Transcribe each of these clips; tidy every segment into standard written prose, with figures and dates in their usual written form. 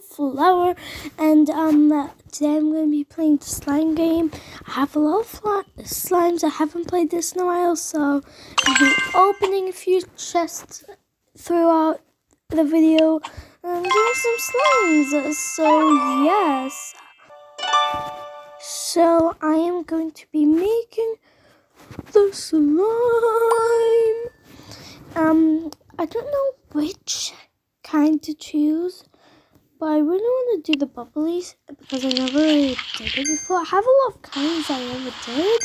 flower, and today I'm going to be playing the slime game. I have a lot of slimes. I haven't played this in a while, so I'll be opening a few chests throughout the video and doing some slimes. So yes, so I am going to be making the slime. I don't know which kind to choose, but I really want to do the bubblies because I never really did it before. I have a lot of kinds I never did,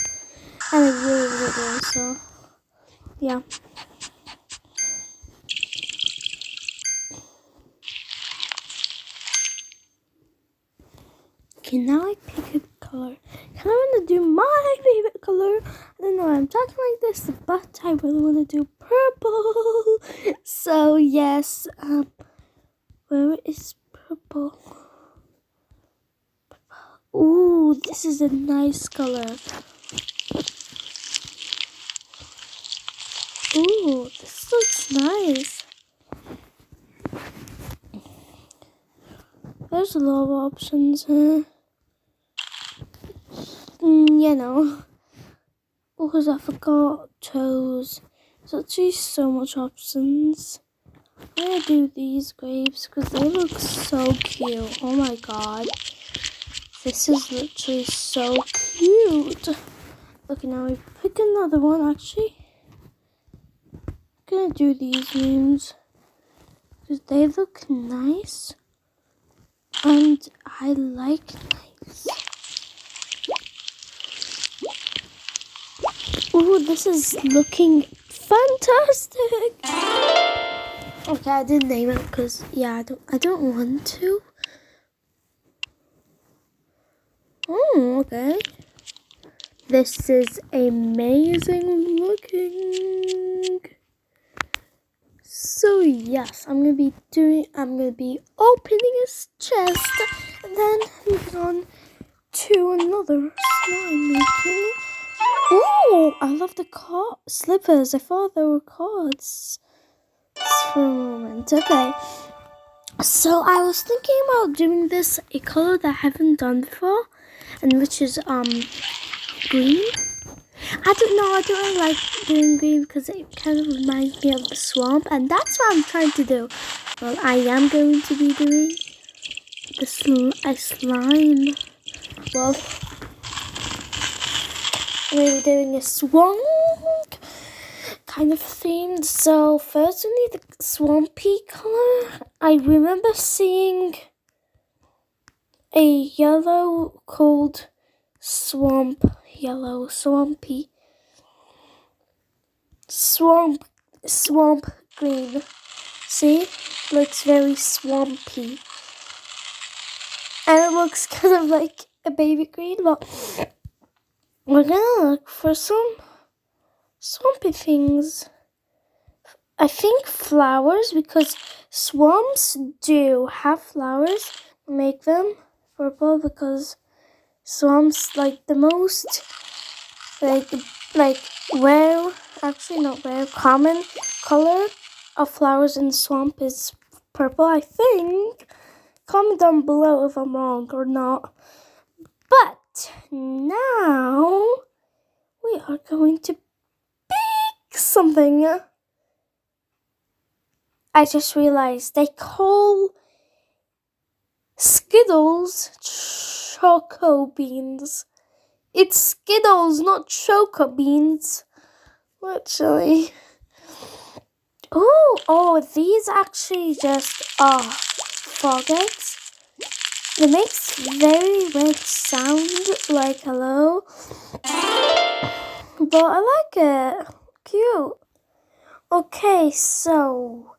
and I really do. So yeah. Okay, now I pick a color. I kind of want to do my favorite color. I don't know why I'm talking like this, but I really want to do purple. So yes, where is purple? Ooh, this is a nice color. Ooh, this looks nice. There's a lot of options, huh? You know. Oh, because I forgot toes. There's actually so much options. I'm gonna do these grapes because they look so cute. Oh my god. This is literally so cute. Okay, now we pick another one actually. I'm gonna do these moons because they look nice. And I like nice. Ooh, this is looking fantastic. Okay, I didn't name it because yeah, I don't want to. Oh, okay. This is amazing looking. So yes, I'm gonna be opening his chest and then moving on to another slime making. Ooh, I love the slippers. I thought they were cards for a moment. Okay. So I was thinking about doing this a color that I haven't done before, and which is green. I don't really like doing green because it kind of reminds me of the swamp, and that's what I'm trying to do. Well, I am going to be doing a slime. Well, I'm going to be doing a swamp kind of themed. So first we need the swampy color. I remember seeing a yellow called swamp swampy. Swamp green. See? Looks very swampy. And it looks kind of like a baby green, but we're gonna look for some swampy things. I think flowers, because swamps do have flowers, make them purple because swamps like the most like rare, actually not rare, common color of flowers in the swamp is purple, I think. Comment down below if I'm wrong or not. But now we are going to pick something. I just realized they call Skittles Choco Beans. It's Skittles, not Choco Beans. Literally. Oh, these actually just are frog eggs. It makes very weird sound, like hello. But I like it. Cute. Okay, so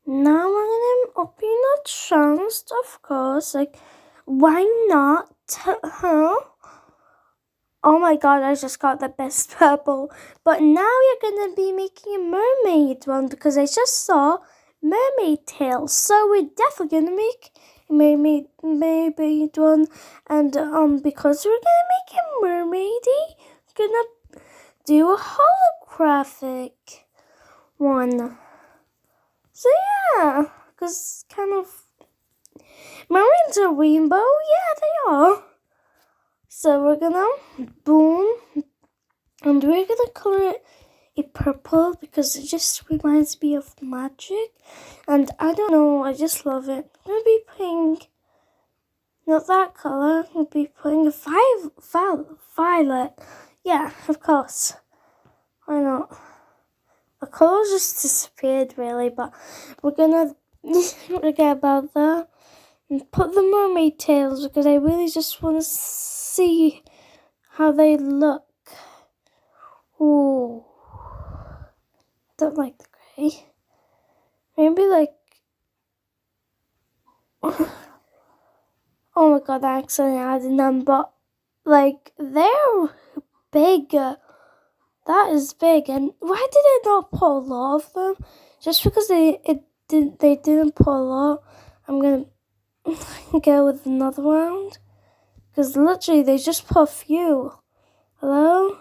now we're gonna open a chest, of course. Like, why not? Huh? Oh my god, I just got the best purple. But now we're gonna be making a mermaid one because I just saw mermaid tails. So we're definitely gonna make a mermaid one. And because we're gonna make a mermaidy, we're gonna do a holographic one. So yeah, because kind of Mermaids are rainbow? Yeah, they are. So we're gonna boom, and we're gonna color it a purple because it just reminds me of magic. And I don't know, I just love it. I'm gonna be putting, not that color, I'm gonna be putting a violet. Yeah, of course. Why not? The color just disappeared really, but we're gonna forget about that and put the mermaid tails because I really just want to see how they look. Ooh, don't like the gray. Maybe like, oh my god, I accidentally added them, but like they're bigger. That is big, and why did I not put a lot of them? Just because they didn't put a lot, I'm gonna go with another round. Because literally they just put a few. Hello?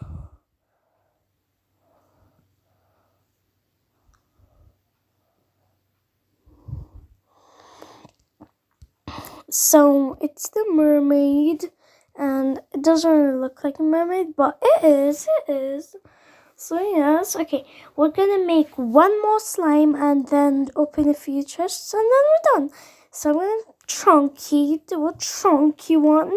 So it's the mermaid, and it doesn't really look like a mermaid, but it is. So yes, okay, we're gonna make one more slime and then open a few chests and then we're done. So I'm gonna do a chunky one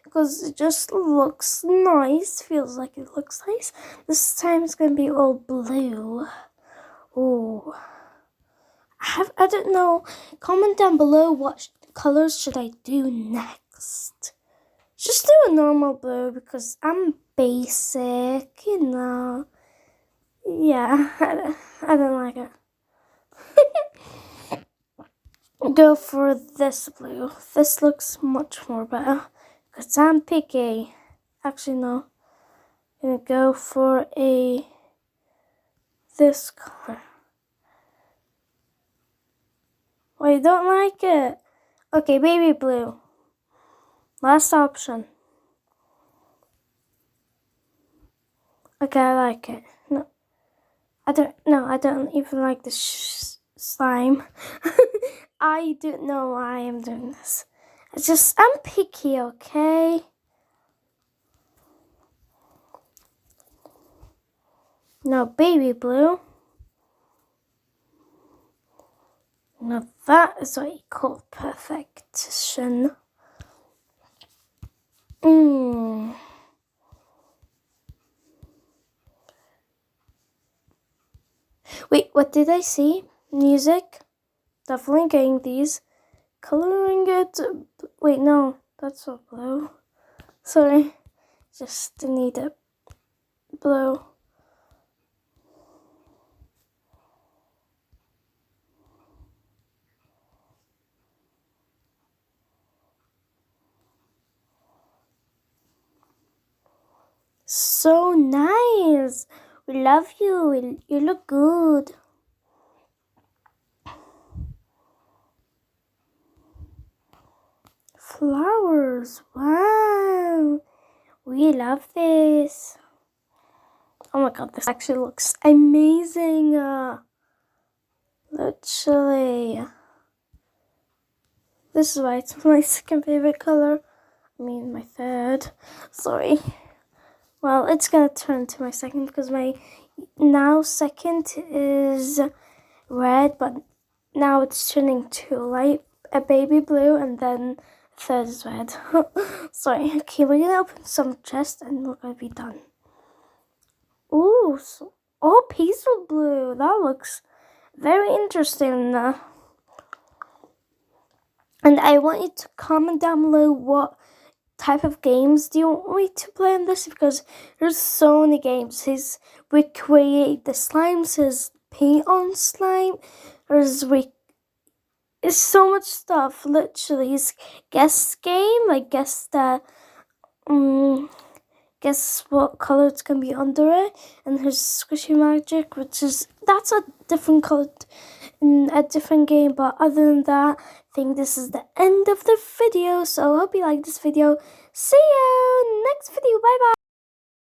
because it just looks nice, feels like it looks nice. This time it's gonna be all blue. Ooh. I don't know. Comment down below what colors should I do next. Just do a normal blue because I'm basic, you know. Yeah, I don't like it. Go for this blue. This looks much more better because I'm picky. Actually, no. I'm gonna go for this color. Wait, you don't like it? Okay, baby blue. Last option. Okay, I like it. No, I don't even like this slime. I don't know why I'm doing this. I'm picky, okay? No, baby blue. Now that is what you call perfection. Wait, what did I see? Music? Definitely getting these. Coloring it. Wait, no, that's not blue. Sorry, just need it blue. So nice. We love you. You look good. Flowers. Wow. We love this. Oh my god, this actually looks amazing. Literally. This is why it's my second favorite color. I mean, my third. Sorry. Well, it's gonna turn to my second because my now second is red, but now it's turning to light, a baby blue, and then third is red. Sorry. Okay, we're gonna open some chests and we're gonna be done. Ooh, peaceful blue. That looks very interesting. And I want you to comment down below what type of games do you want me to play on this, because there's so many games. There's recreate the slimes, there's paint on slime, there's it's so much stuff. Literally, it's guess game, like guess what color it's gonna be under it, and there's squishy magic, that's a different color in a different game. But other than that, I think this is the end of the video. So I hope you like this video. See you next video. Bye bye.